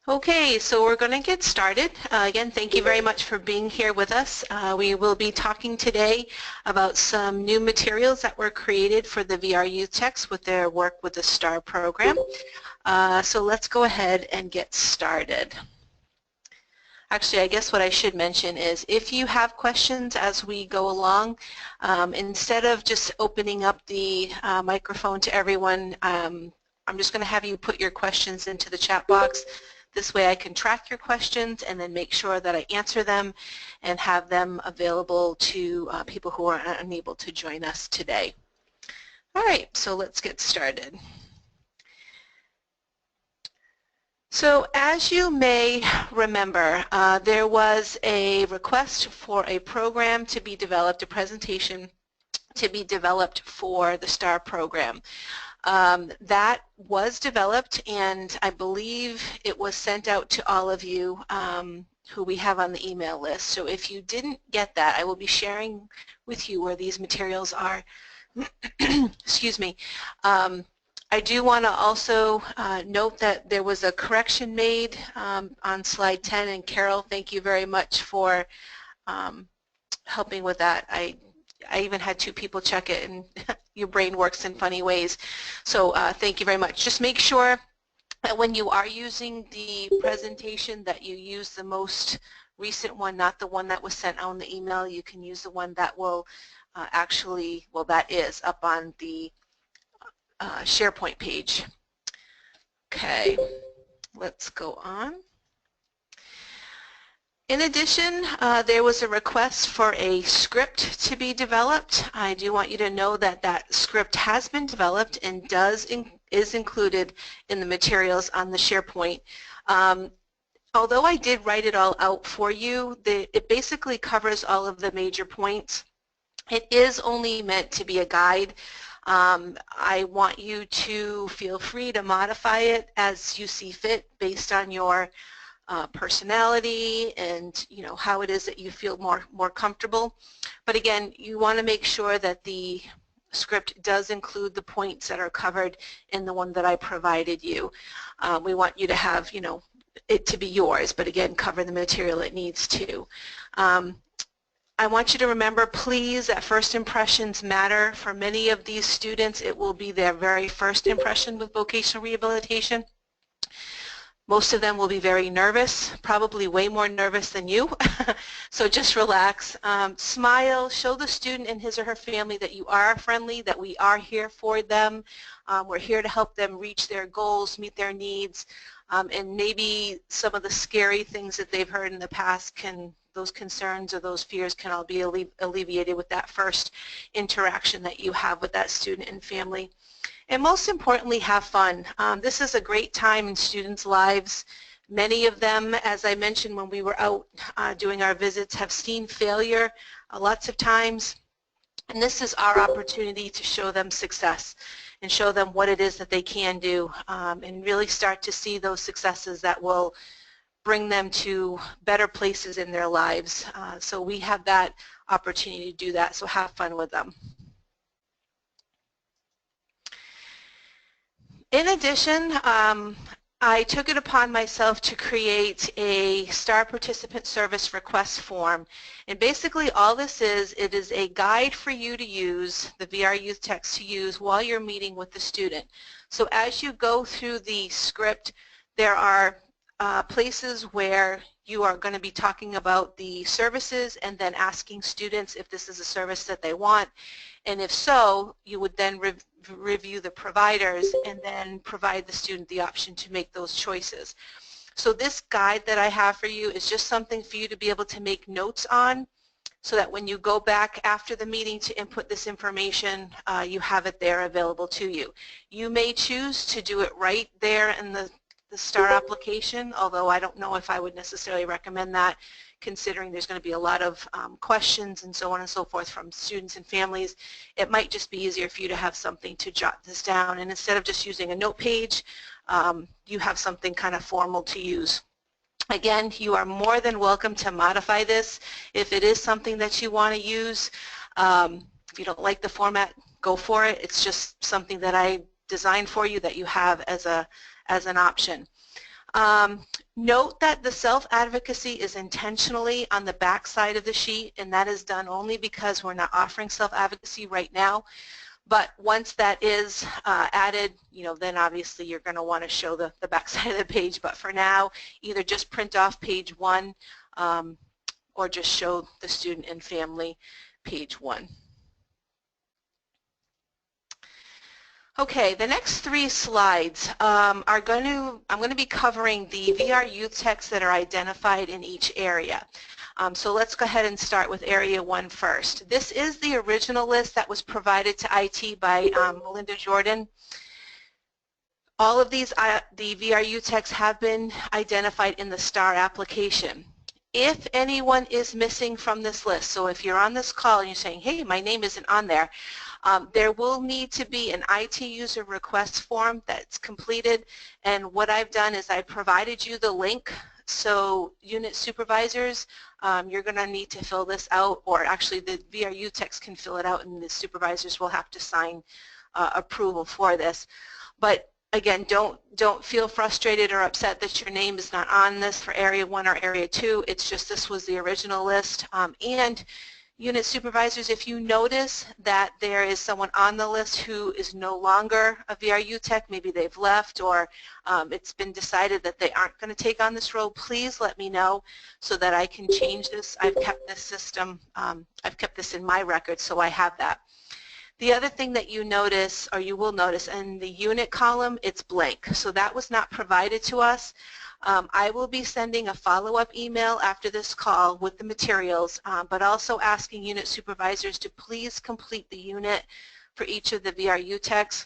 Okay, so we're going to get started. Again, thank you very much for being here with us. We will be talking today about some new materials that were created for the VR Youth Techs with their work with the STAR program. So let's go ahead and get started. Actually, I guess what I should mention is if you have questions as we go along, instead of just opening up the microphone to everyone, I'm just going to have you put your questions into the chat box. This way I can track your questions and then make sure that I answer them and have them available to people who are unable to join us today. All right, so let's get started. So as you may remember, there was a request for a program to be developed, a presentation to be developed for the STAR program. That was developed, and I believe it was sent out to all of you who we have on the email list. So if you didn't get that, I will be sharing with you where these materials are. Excuse me. I do want to also note that there was a correction made on slide 10, and Carol, thank you very much for helping with that. I even had two people check it, and your brain works in funny ways. So thank you very much. Just make sure that when you are using the presentation that you use the most recent one, not the one that was sent out in the email. You can use the one that will actually, well, that is up on the SharePoint page. Okay, let's go on. In addition, there was a request for a script to be developed. I do want you to know that that script has been developed and is included in the materials on the SharePoint. Although I did write it all out for you, it basically covers all of the major points. It is only meant to be a guide. I want you to feel free to modify it as you see fit based on your personality and how it is that you feel more comfortable. But again, you want to make sure that the script does include the points that are covered in the one that I provided you. We want you to have it to be yours, but again, cover the material it needs to. I want you to remember, please, that first impressions matter. For many of these students, it will be their very first impression with vocational rehabilitation. Most of them will be very nervous, probably way more nervous than you. So just relax, smile, show the student and his or her family that you are friendly, that we are here for them. We're here to help them reach their goals, meet their needs, and maybe some of the scary things that they've heard in the past those concerns or those fears can all be alleviated with that first interaction that you have with that student and family. And most importantly, have fun. This is a great time in students' lives. Many of them, as I mentioned when we were out doing our visits, have seen failure lots of times. And this is our opportunity to show them success and show them what it is that they can do and really start to see those successes that will bring them to better places in their lives. So we have that opportunity to do that, so have fun with them. In addition, I took it upon myself to create a STAR participant service request form. And basically all this is, it is a guide for you to use, the VR Youth Techs to use while you're meeting with the student. So as you go through the script, there are places where you are going to be talking about the services and then asking students if this is a service that they want. And if so, you would then review the providers and then provide the student the option to make those choices. So this guide that I have for you is just something for you to be able to make notes on so that when you go back after the meeting to input this information, you have it there available to you. You may choose to do it right there in the STAR application, although I don't know if I would necessarily recommend that, considering there's going to be a lot of questions and so on and so forth from students and families. It might just be easier for you to have something to jot this down, and instead of just using a note page, you have something kind of formal to use. Again, you are more than welcome to modify this if it is something that you want to use. If you don't like the format, go for it. It's just something that I designed for you that you have as an option. Note that the self-advocacy is intentionally on the back side of the sheet, and that is done only because we're not offering self-advocacy right now. But once that is added, then obviously you're going to want to show the back side of the page. But for now, either just print off page 1 or just show the student and family page 1. Okay, the next 3 slides I'm going to be covering the VR youth techs that are identified in each area. So let's go ahead and start with Area 1 first. This is the original list that was provided to IT by Melinda Jordan. All of these, the VR youth techs have been identified in the STAR application. If anyone is missing from this list, so if you're on this call and you're saying, hey, my name isn't on there, there will need to be an IT user request form that's completed, and what I've done is I provided you the link. So unit supervisors, you're going to need to fill this out, or actually the VRU techs can fill it out and the supervisors will have to sign approval for this. But again, don't feel frustrated or upset that your name is not on this for Area 1 or Area 2. It's just this was the original list. And unit supervisors, if you notice that there is someone on the list who is no longer a VRU tech, maybe they've left or it's been decided that they aren't going to take on this role, please let me know so that I can change this. I've kept this system, I've kept this in my record, so I have that. The other thing that you notice, or you will notice, in the unit column, it's blank. So that was not provided to us. I will be sending a follow-up email after this call with the materials, but also asking unit supervisors to please complete the unit for each of the VRU techs.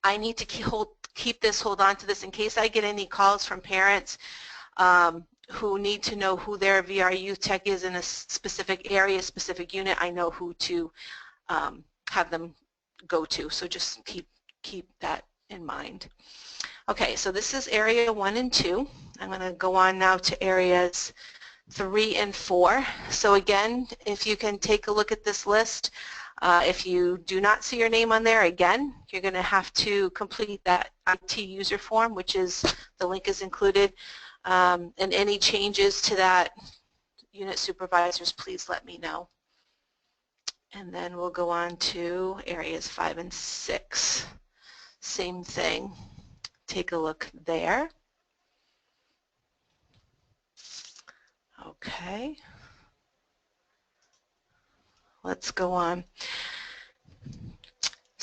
I need to hold on to this in case I get any calls from parents who need to know who their VRU tech is in a specific area, specific unit. I know who to have them go to, so just keep that in mind. Okay, so this is Area 1 and 2. I'm going to go on now to Areas 3 and 4. So again, if you can take a look at this list, if you do not see your name on there, again, you're going to have to complete that IT user form, which is, the link is included, and any changes to that, unit supervisors, please let me know. And then we'll go on to Areas 5 and 6. Same thing. Take a look there. Okay. Let's go on.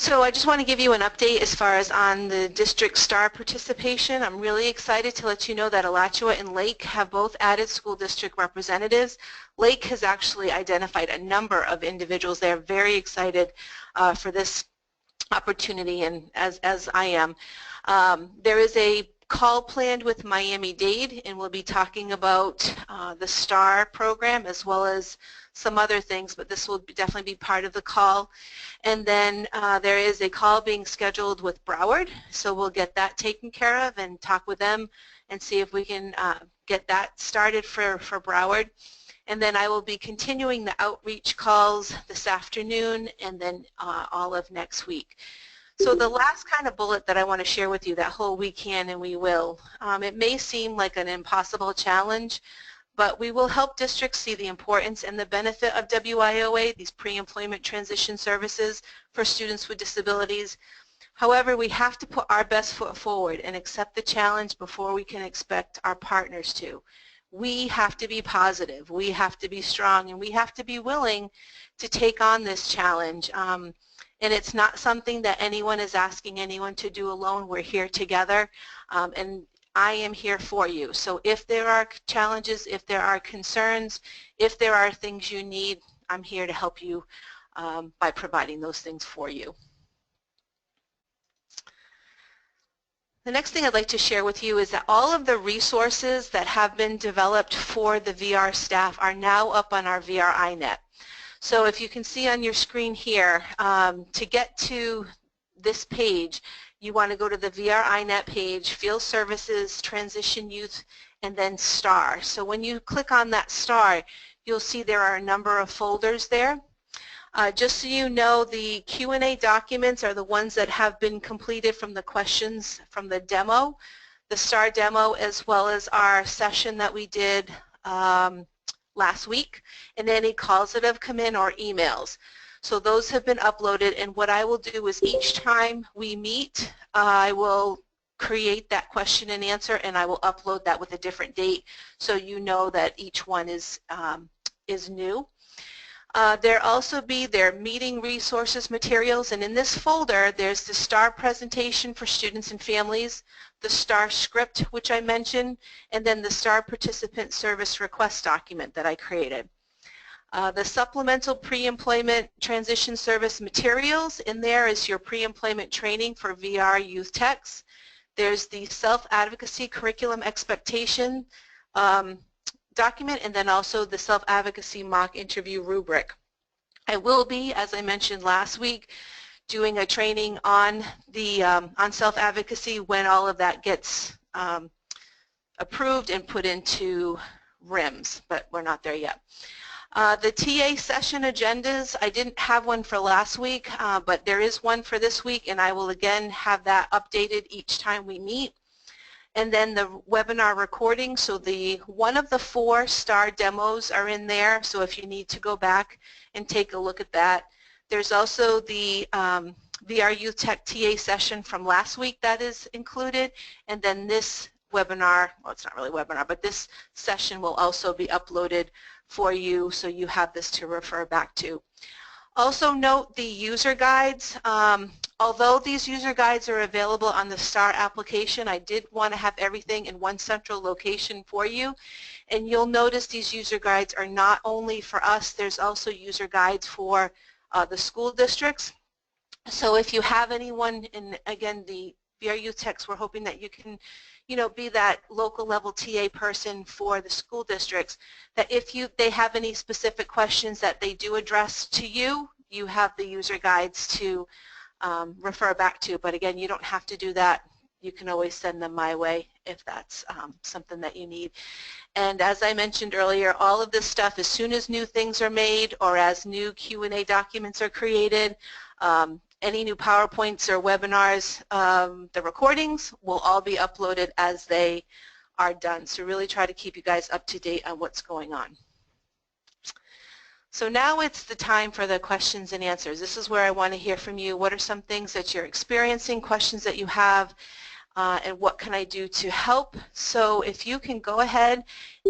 So I just want to give you an update as far as on the district STAR participation. I'm really excited to let you know that Alachua and Lake have both added school district representatives. Lake has actually identified a number of individuals. They're very excited for this opportunity, and as I am. There is a call planned with Miami-Dade, and we'll be talking about the STAR program as well as some other things, but this will definitely be part of the call. And then there is a call being scheduled with Broward, so we'll get that taken care of and talk with them and see if we can get that started for Broward. And then I will be continuing the outreach calls this afternoon and then all of next week. So the last kind of bullet that I want to share with you, that whole we can and we will, it may seem like an impossible challenge, but we will help districts see the importance and the benefit of WIOA, these pre-employment transition services for students with disabilities. However, we have to put our best foot forward and accept the challenge before we can expect our partners to. We have to be positive, we have to be strong, and we have to be willing to take on this challenge. And it's not something that anyone is asking anyone to do alone. We're here together, and I am here for you. So if there are challenges, if there are concerns, if there are things you need, I'm here to help you by providing those things for you. The next thing I'd like to share with you is that all of the resources that have been developed for the VR staff are now up on our VR iNet. So if you can see on your screen here, to get to this page, you want to go to the VR iNet page, Field Services, Transition Youth, and then STAR. So when you click on that STAR, you'll see there are a number of folders there. Just so you know, the Q&A documents are the ones that have been completed from the questions from the demo, the STAR demo, as well as our session that we did last week, and any calls that have come in or emails. So those have been uploaded, and what I will do is each time we meet, I will create that question and answer, and I will upload that with a different date so you know that each one is new. There also be their meeting resources materials, and in this folder there's the STAR presentation for students and families, the STAR script which I mentioned, and then the STAR participant service request document that I created. The supplemental pre-employment transition service materials, in there is your pre-employment training for VR youth techs. There's the self-advocacy curriculum expectation document, and then also the self-advocacy mock interview rubric. I will be, as I mentioned last week, doing a training on the on self-advocacy when all of that gets approved and put into RIMS, but we're not there yet. The TA session agendas, I didn't have one for last week, but there is one for this week, and I will again have that updated each time we meet. And then the webinar recording, so one of the 4 STAR demos are in there, so if you need to go back and take a look at that. There's also the VR Youth Tech TA session from last week that is included, and then this webinar, well, it's not really a webinar, but this session will also be uploaded for you, so you have this to refer back to. Also note the user guides. Although these user guides are available on the STAR application, I did want to have everything in one central location for you. And you'll notice these user guides are not only for us, there's also user guides for the school districts. So if you have anyone, and again, the VR Youth Techs, we're hoping that you can, be that local level TA person for the school districts, that if they have any specific questions that they do address to you, you have the user guides to refer back to. But again, you don't have to do that. You can always send them my way if that's something that you need. And as I mentioned earlier, all of this stuff, as soon as new things are made or as new Q&A documents are created, any new PowerPoints or webinars, the recordings will all be uploaded as they are done. So really try to keep you guys up to date on what's going on. So now it's the time for the questions and answers. This is where I want to hear from you. What are some things that you're experiencing, questions that you have, and what can I do to help? So if you can go ahead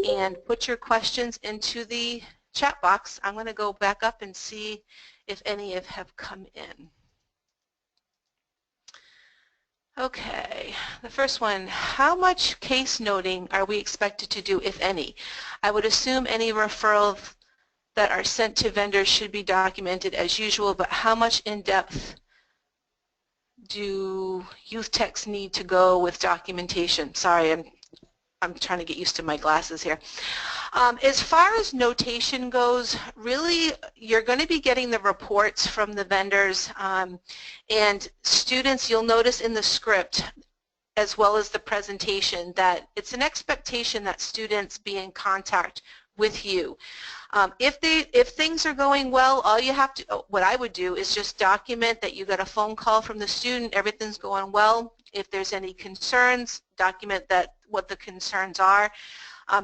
and put your questions into the chat box. I'm going to go back up and see if any have come in. Okay, the first one, how much case noting are we expected to do, if any? I would assume any referrals that are sent to vendors should be documented as usual, but how much in-depth do youth techs need to go with documentation? Sorry, I'm trying to get used to my glasses here. As far as notation goes, really you're going to be getting the reports from the vendors, and students, you'll notice in the script as well as the presentation that it's an expectation that students be in contact with you. If things are going well, all you have to, what I would do is just document that you got a phone call from the student, everything's going well. If there's any concerns, document that what the concerns are.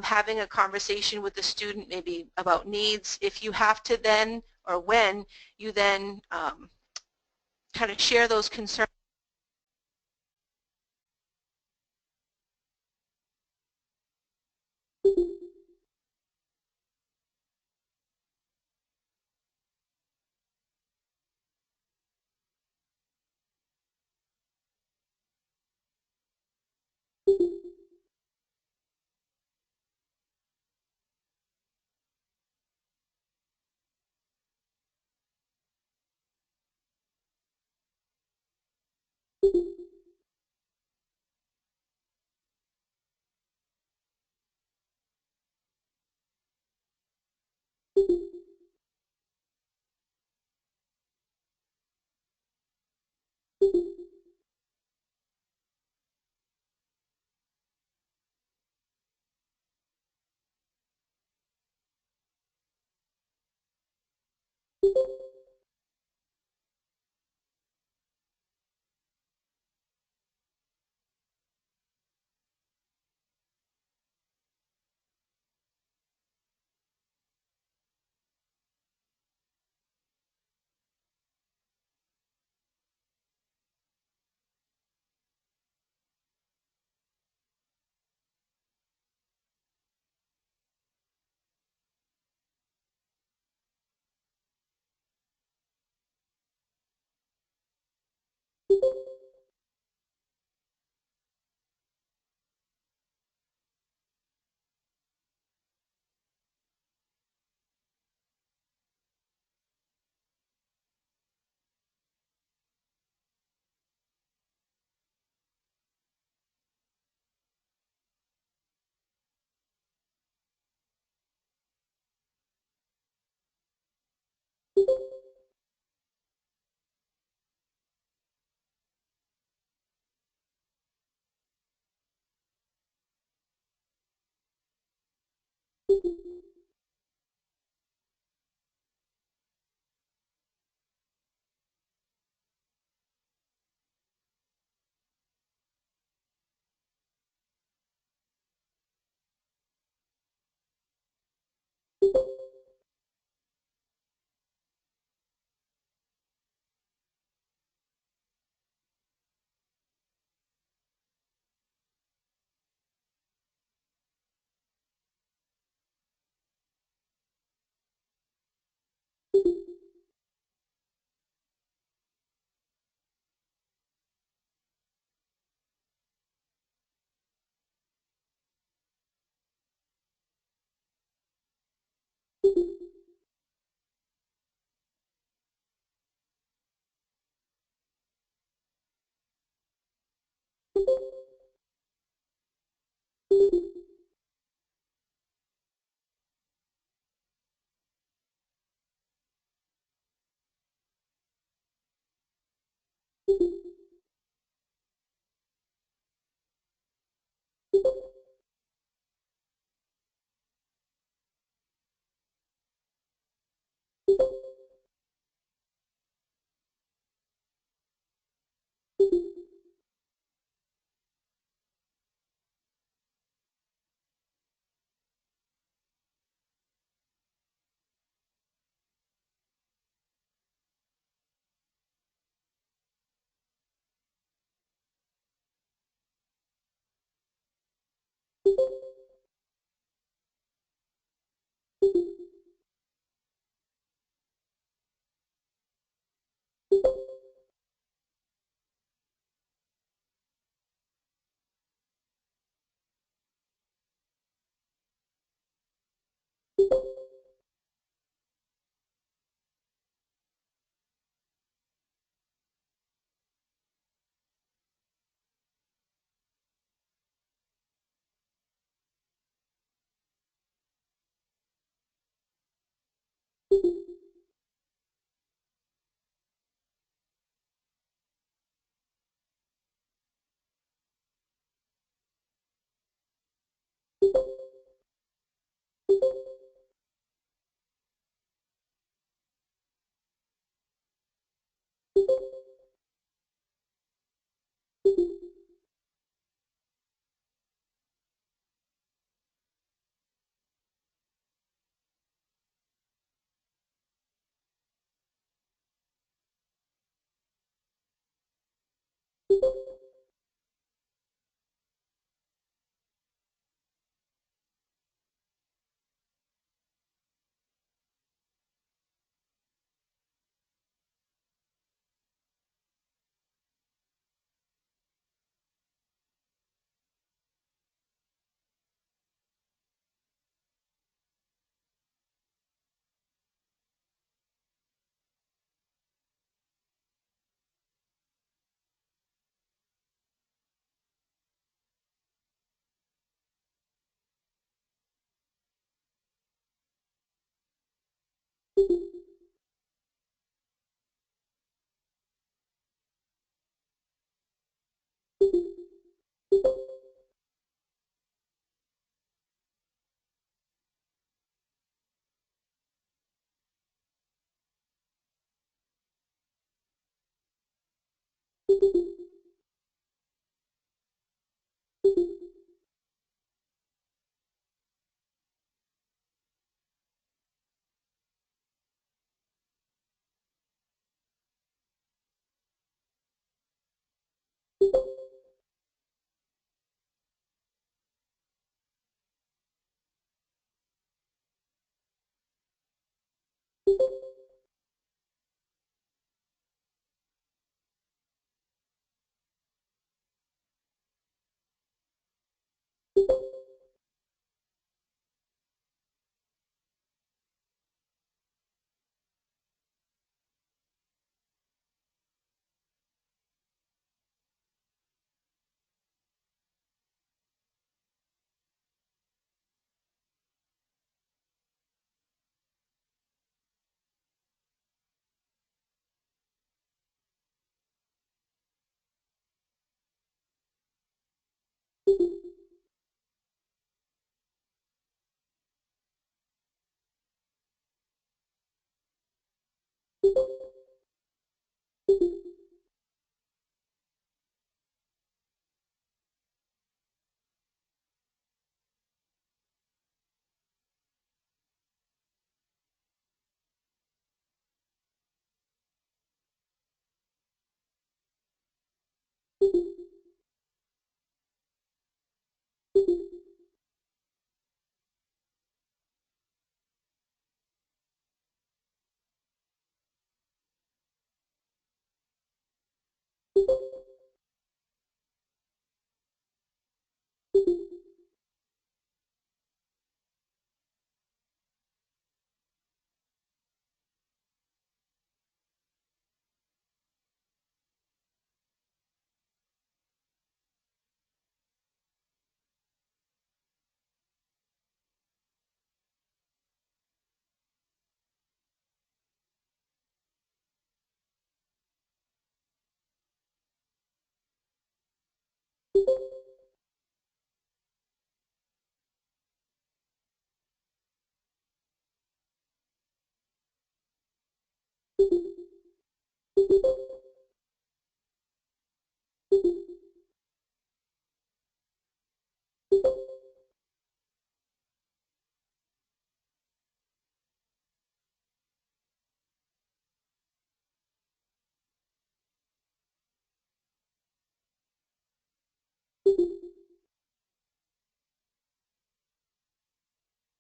Having a conversation with the student maybe about needs. If you have to then, or when you then kind of share those concerns.